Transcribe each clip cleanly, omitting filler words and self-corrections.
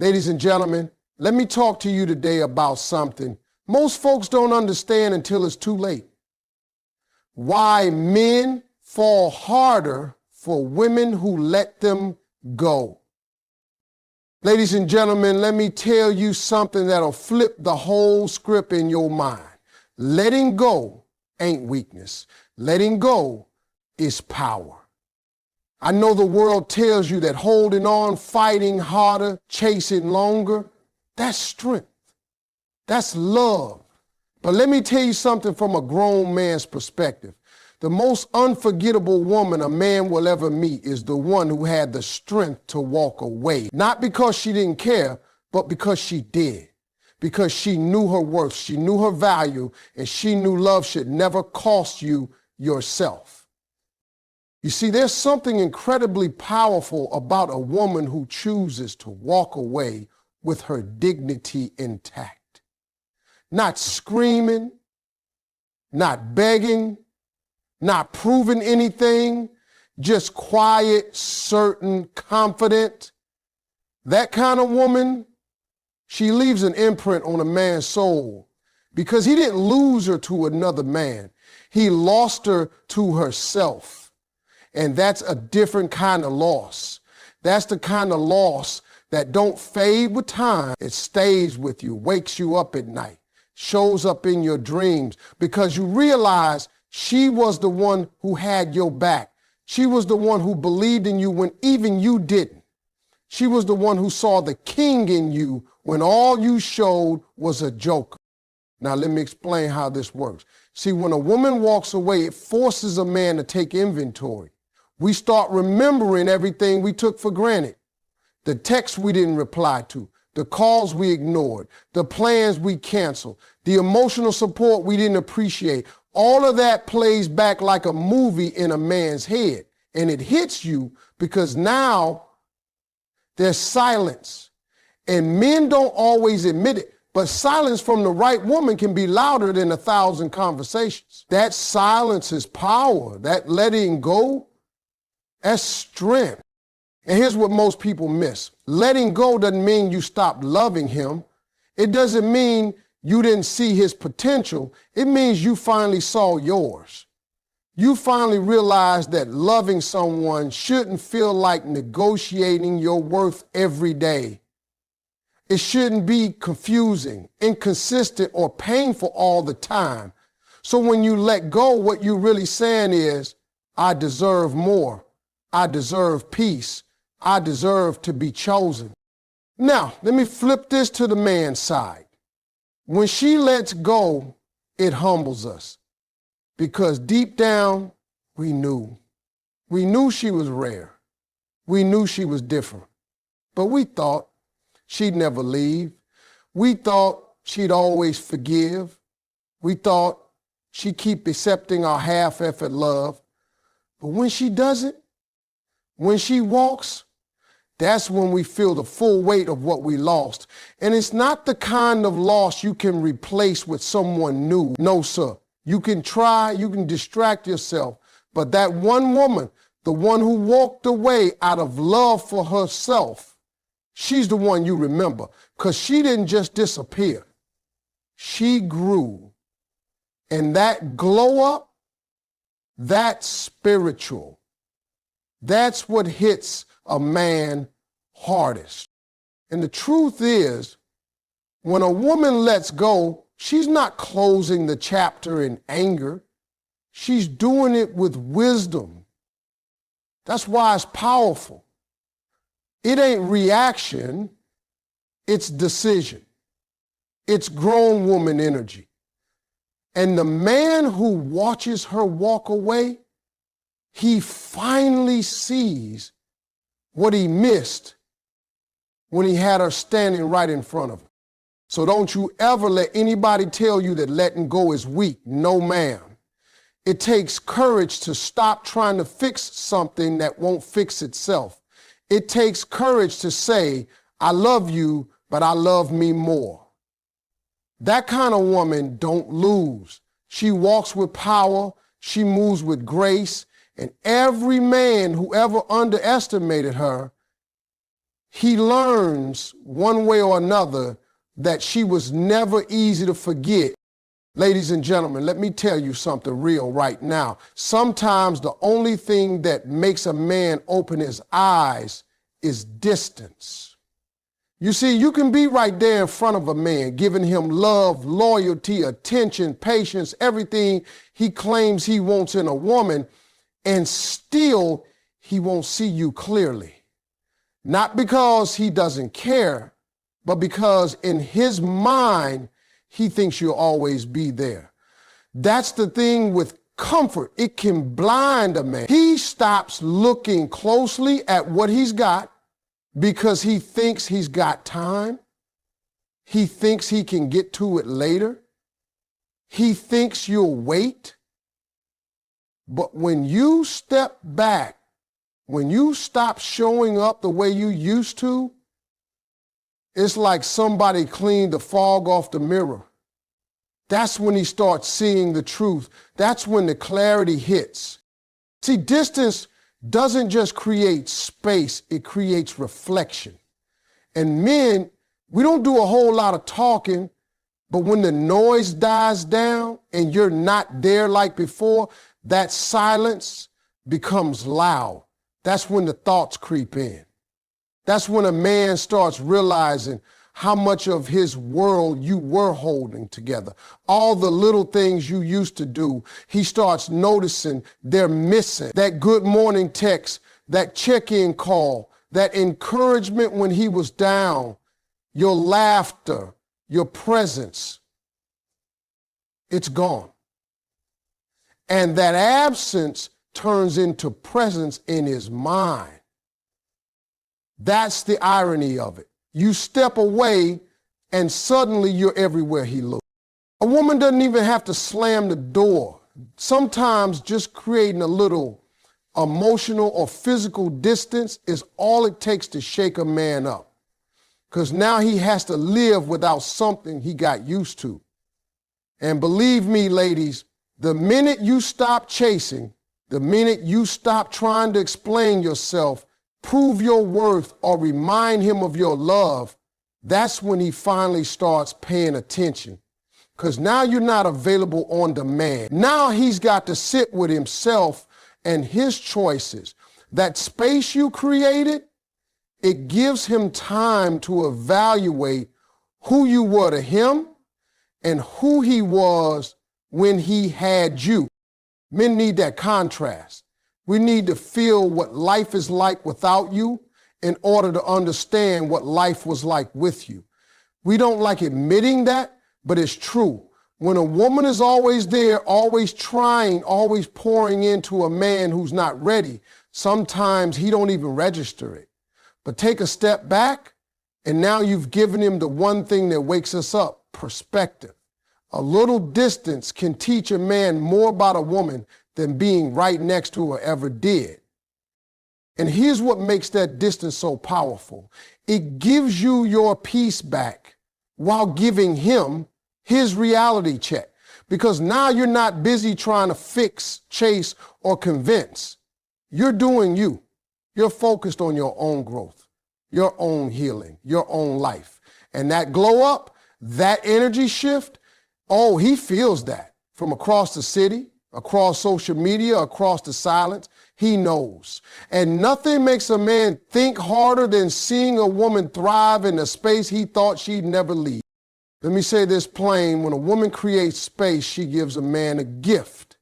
Ladies and gentlemen, let me talk to you today about something most folks don't understand until it's too late. Why men fall harder for women who let them go. Ladies and gentlemen, let me tell you something that'll flip the whole script in your mind. Letting go ain't weakness. Letting go is power. I know the world tells you that holding on, fighting harder, chasing longer, that's strength. That's love. But let me tell you something from a grown man's perspective. The most unforgettable woman a man will ever meet is the one who had the strength to walk away. Not because she didn't care, but because she did. Because she knew her worth, she knew her value, and she knew love should never cost you yourself. You see, there's something incredibly powerful about a woman who chooses to walk away with her dignity intact. Not screaming, not begging, not proving anything, just quiet, certain, confident. That kind of woman, she leaves an imprint on a man's soul because he didn't lose her to another man. He lost her to herself. And that's a different kind of loss. That's the kind of loss that don't fade with time. It stays with you, wakes you up at night, shows up in your dreams because you realize she was the one who had your back. She was the one who believed in you when even you didn't. She was the one who saw the king in you when all you showed was a joker. Now let me explain how this works. See, when a woman walks away, it forces a man to take inventory. We start remembering everything we took for granted. The texts we didn't reply to, the calls we ignored, the plans we canceled, the emotional support we didn't appreciate. All of that plays back like a movie in a man's head. And it hits you because now there's silence. And men don't always admit it, but silence from the right woman can be louder than 1,000 conversations. That silence is power. That letting go, that's strength. And here's what most people miss. Letting go doesn't mean you stopped loving him. It doesn't mean you didn't see his potential. It means you finally saw yours. You finally realized that loving someone shouldn't feel like negotiating your worth every day. It shouldn't be confusing, inconsistent, or painful all the time. So when you let go, what you're really saying is, I deserve more. I deserve peace. I deserve to be chosen. Now, let me flip this to the man's side. When she lets go, it humbles us because deep down, we knew. We knew she was rare. We knew she was different, but we thought she'd never leave. We thought she'd always forgive. We thought she'd keep accepting our half-effort love. But when she doesn't, when she walks, that's when we feel the full weight of what we lost. And it's not the kind of loss you can replace with someone new. No, sir. You can try, you can distract yourself. But that one woman, the one who walked away out of love for herself, she's the one you remember because she didn't just disappear. She grew. And that glow up, that's spiritual. That's what hits a man hardest. And the truth is, when a woman lets go, she's not closing the chapter in anger. She's doing it with wisdom. That's why it's powerful. It ain't reaction, it's decision. It's grown woman energy. And the man who watches her walk away, he finally sees what he missed when he had her standing right in front of him. So don't you ever let anybody tell you that letting go is weak. No, ma'am. It takes courage to stop trying to fix something that won't fix itself. It takes courage to say, I love you, but I love me more. That kind of woman don't lose. She walks with power. She moves with grace. And every man who ever underestimated her he learns one way or another that she was never easy to forget. Ladies and gentlemen, let me tell you something real right now. Sometimes the only thing that makes a man open his eyes is distance. You see, you can be right there in front of a man, giving him love, loyalty, attention, patience, everything he claims he wants in a woman, and still he won't see you clearly. Not because he doesn't care, but because in his mind, he thinks you'll always be there. That's the thing with comfort. It can blind a man. He stops looking closely at what he's got because he thinks he's got time. He thinks he can get to it later. He thinks you'll wait. But when you step back, when you stop showing up the way you used to, it's like somebody cleaned the fog off the mirror. That's when he starts seeing the truth. That's when the clarity hits. See, distance doesn't just create space, it creates reflection. And men, we don't do a whole lot of talking, but when the noise dies down and you're not there like before, that silence becomes loud. That's when the thoughts creep in. That's when a man starts realizing how much of his world you were holding together. All the little things you used to do, he starts noticing they're missing. That good morning text, that check-in call, that encouragement when he was down, your laughter, your presence, it's gone. And that absence turns into presence in his mind. That's the irony of it. You step away and suddenly you're everywhere he looks. A woman doesn't even have to slam the door. Sometimes just creating a little emotional or physical distance is all it takes to shake a man up. Because now he has to live without something he got used to. And believe me, ladies, the minute you stop chasing, the minute you stop trying to explain yourself, prove your worth, or remind him of your love, that's when he finally starts paying attention. Because now you're not available on demand. Now he's got to sit with himself and his choices. That space you created, it gives him time to evaluate who you were to him and who he was when he had you. Men need that contrast. We need to feel what life is like without you in order to understand what life was like with you. We don't like admitting that, but it's true. When a woman is always there, always trying, always pouring into a man who's not ready, sometimes he don't even register it. But take a step back, and now you've given him the one thing that wakes us up, perspective. A little distance can teach a man more about a woman than being right next to her ever did. And here's what makes that distance so powerful. It gives you your peace back while giving him his reality check. Because now you're not busy trying to fix, chase, or convince. You're doing you. You're focused on your own growth, your own healing, your own life. And that glow up, that energy shift, oh, he feels that from across the city, across social media, across the silence. He knows. And nothing makes a man think harder than seeing a woman thrive in a space he thought she'd never leave. Let me say this plain. When a woman creates space, she gives a man a gift,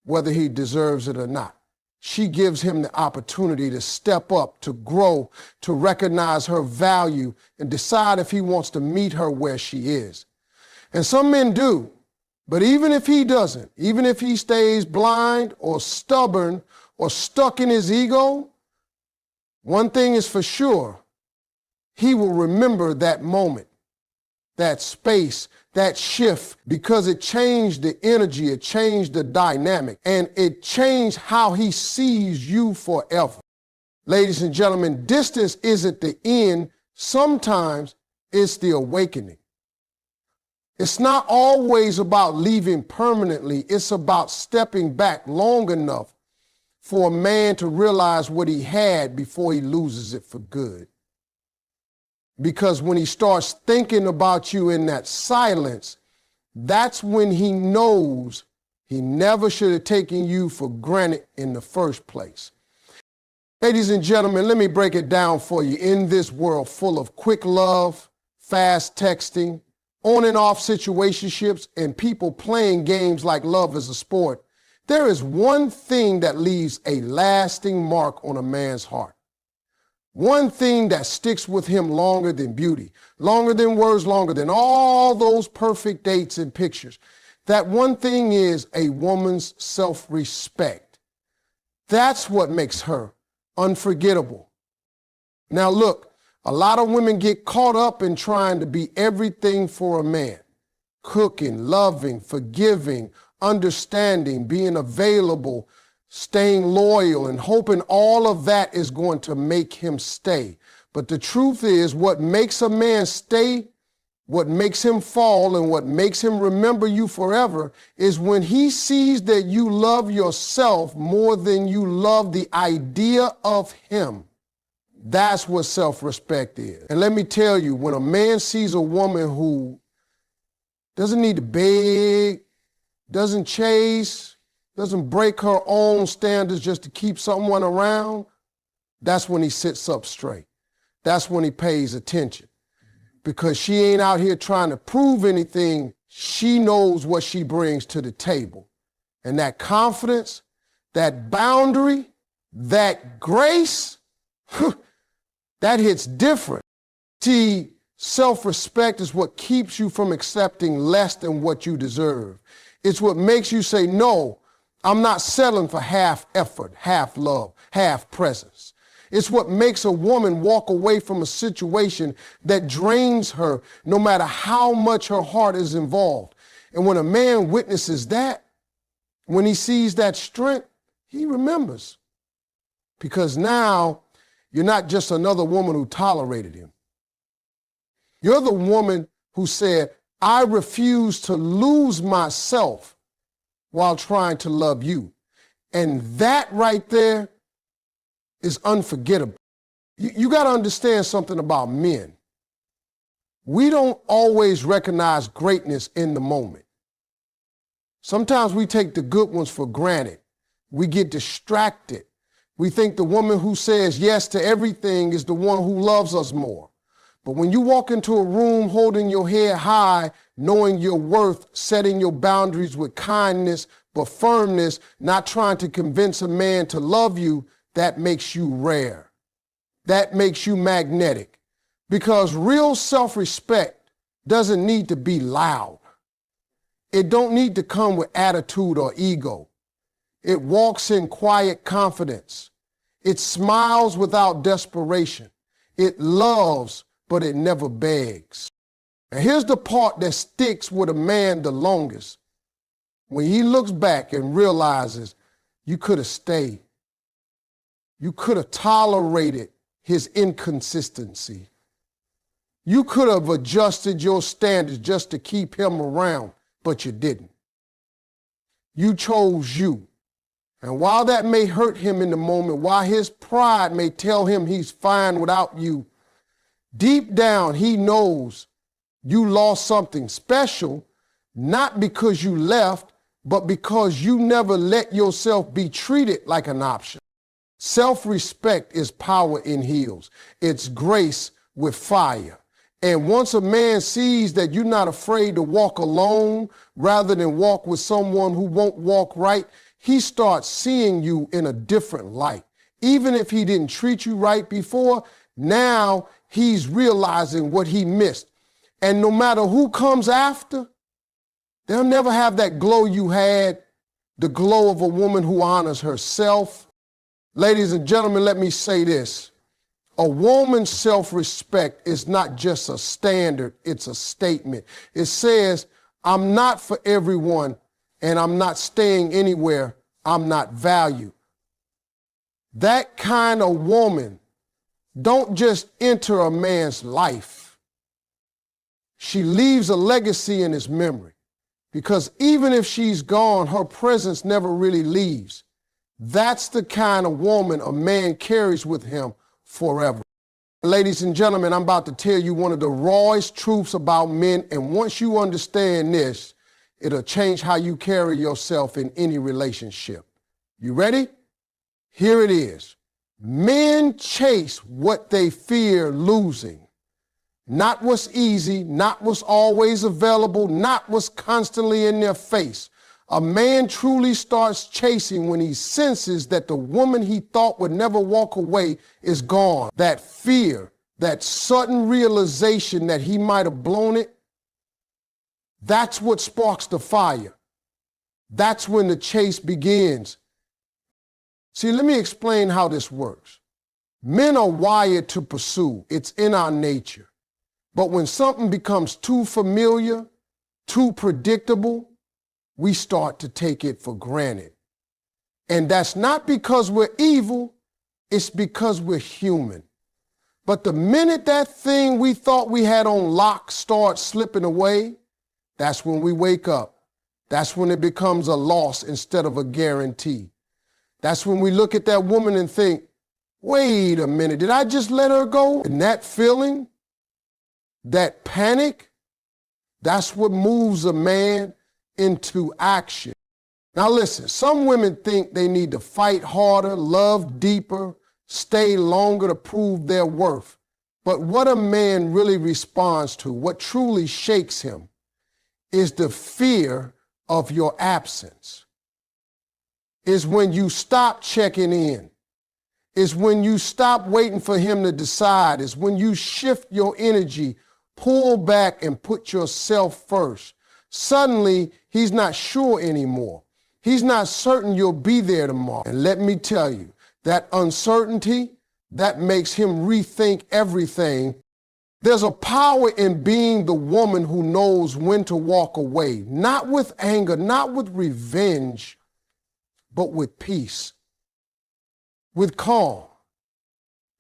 whether he deserves it or not. She gives him the opportunity to step up, to grow, to recognize her value, and decide if he wants to meet her where she is. And some men do. But even if he doesn't, even if he stays blind or stubborn or stuck in his ego, one thing is for sure, he will remember that moment, that space, that shift, because it changed the energy, it changed the dynamic, and it changed how he sees you forever. Ladies and gentlemen, distance isn't the end. Sometimes it's the awakening. It's not always about leaving permanently. It's about stepping back long enough for a man to realize what he had before he loses it for good. Because when he starts thinking about you in that silence, that's when he knows he never should have taken you for granted in the first place. Ladies and gentlemen, let me break it down for you. In this world full of quick love, fast texting, on and off situationships, and people playing games like love is a sport, there is one thing that leaves a lasting mark on a man's heart. One thing that sticks with him longer than beauty, longer than words, longer than all those perfect dates and pictures. That one thing is a woman's self-respect. That's what makes her unforgettable. Now look, a lot of women get caught up in trying to be everything for a man. Cooking, loving, forgiving, understanding, being available, staying loyal, and hoping all of that is going to make him stay. But the truth is, what makes a man stay, what makes him fall, and what makes him remember you forever is when he sees that you love yourself more than you love the idea of him. That's what self-respect is. And let me tell you, when a man sees a woman who doesn't need to beg, doesn't chase, doesn't break her own standards just to keep someone around, that's when he sits up straight. That's when he pays attention. Because she ain't out here trying to prove anything. She knows what she brings to the table. And that confidence, that boundary, that grace, that hits different. See, self-respect is what keeps you from accepting less than what you deserve. It's what makes you say, no, I'm not settling for half effort, half love, half presence. It's what makes a woman walk away from a situation that drains her, no matter how much her heart is involved. And when a man witnesses that, when he sees that strength, he remembers. Because now you're not just another woman who tolerated him. You're the woman who said, I refuse to lose myself while trying to love you. And that right there is unforgettable. You got to understand something about men. We don't always recognize greatness in the moment. Sometimes we take the good ones for granted. We get distracted. We think the woman who says yes to everything is the one who loves us more. But when you walk into a room holding your head high, knowing your worth, setting your boundaries with kindness, but firmness, not trying to convince a man to love you, that makes you rare. That makes you magnetic. Because real self-respect doesn't need to be loud. It don't need to come with attitude or ego. It walks in quiet confidence. It smiles without desperation. It loves, but it never begs. And here's the part that sticks with a man the longest. When he looks back and realizes you could have stayed. You could have tolerated his inconsistency. You could have adjusted your standards just to keep him around, but you didn't. You chose you. And while that may hurt him in the moment, while his pride may tell him he's fine without you, deep down he knows you lost something special, not because you left, but because you never let yourself be treated like an option. Self-respect is power in heels. It's grace with fire. And once a man sees that you're not afraid to walk alone rather than walk with someone who won't walk right, he starts seeing you in a different light. Even if he didn't treat you right before, now he's realizing what he missed. And no matter who comes after, they'll never have that glow you had, the glow of a woman who honors herself. Ladies and gentlemen, let me say this. A woman's self-respect is not just a standard, it's a statement. It says, I'm not for everyone, and I'm not staying anywhere I'm not valued. That kind of woman don't just enter a man's life. She leaves a legacy in his memory. Because even if she's gone, her presence never really leaves. That's the kind of woman a man carries with him forever. Ladies and gentlemen, I'm about to tell you one of the rawest truths about men, and once you understand this, it'll change how you carry yourself in any relationship. You ready? Here it is. Men chase what they fear losing. Not what's easy, not what's always available, not what's constantly in their face. A man truly starts chasing when he senses that the woman he thought would never walk away is gone. That fear, that sudden realization that he might have blown it, that's what sparks the fire. That's when the chase begins. See, let me explain how this works. Men are wired to pursue. It's in our nature. But when something becomes too familiar, too predictable, we start to take it for granted. And that's not because we're evil, it's because we're human. But the minute that thing we thought we had on lock starts slipping away, that's when we wake up. That's when it becomes a loss instead of a guarantee. That's when we look at that woman and think, wait a minute, did I just let her go? And that feeling, that panic, that's what moves a man into action. Now listen, some women think they need to fight harder, love deeper, stay longer to prove their worth. But what a man really responds to, what truly shakes him, is the fear of your absence. Is when you stop checking in. Is when you stop waiting for him to decide. Is when you shift your energy, pull back and put yourself first. Suddenly, he's not sure anymore. He's not certain you'll be there tomorrow. And let me tell you, that uncertainty, that makes him rethink everything. There's a power in being the woman who knows when to walk away, not with anger, not with revenge, but with peace, with calm.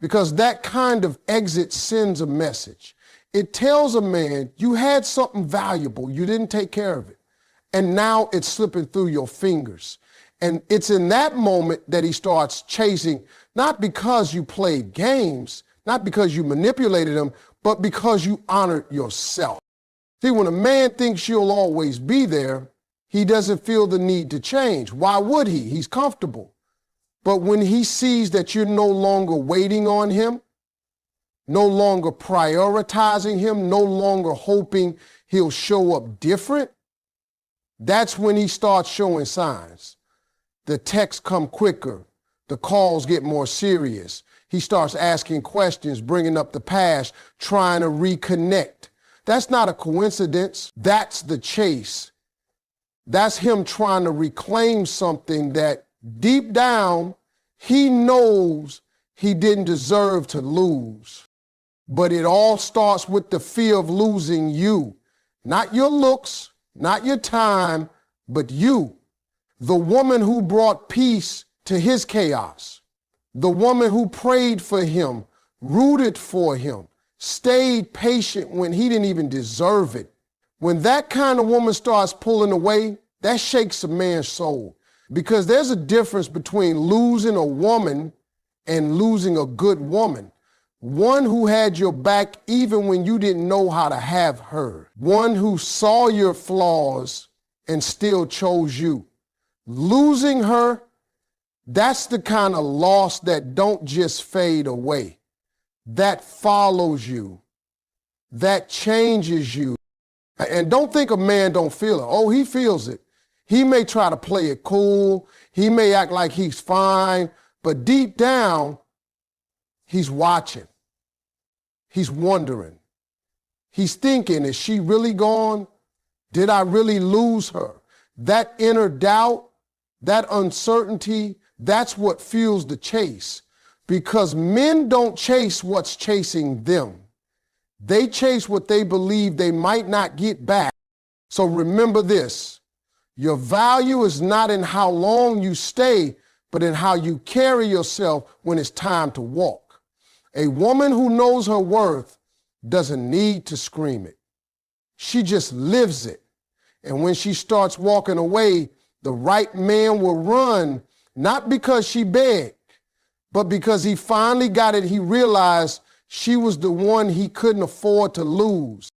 Because that kind of exit sends a message. It tells a man, you had something valuable, you didn't take care of it, and now it's slipping through your fingers. And it's in that moment that he starts chasing, not because you played games, not because you manipulated him, but because you honored yourself. See, when a man thinks you'll always be there, he doesn't feel the need to change. Why would he? He's comfortable. But when he sees that you're no longer waiting on him, no longer prioritizing him, no longer hoping he'll show up different, that's when he starts showing signs. The texts come quicker. The calls get more serious. He starts asking questions, bringing up the past, trying to reconnect. That's not a coincidence. That's the chase. That's him trying to reclaim something that deep down he knows he didn't deserve to lose. But it all starts with the fear of losing you. Not your looks, not your time, but you. The woman who brought peace to his chaos. The woman who prayed for him, rooted for him, stayed patient when he didn't even deserve it. When that kind of woman starts pulling away, that shakes a man's soul. Because there's a difference between losing a woman and losing a good woman. One who had your back even when you didn't know how to have her. One who saw your flaws and still chose you. Losing her, that's the kind of loss that don't just fade away. That follows you. That changes you. And don't think a man don't feel it. Oh, he feels it. He may try to play it cool. He may act like he's fine. But deep down, he's watching. He's wondering. He's thinking, is she really gone? Did I really lose her? That inner doubt, that uncertainty, that's what fuels the chase. Because men don't chase what's chasing them. They chase what they believe they might not get back. So remember this, your value is not in how long you stay, but in how you carry yourself when it's time to walk. A woman who knows her worth doesn't need to scream it. She just lives it. And when she starts walking away, the right man will run, not because she begged, but because he finally got it. He realized She was the one he couldn't afford to lose.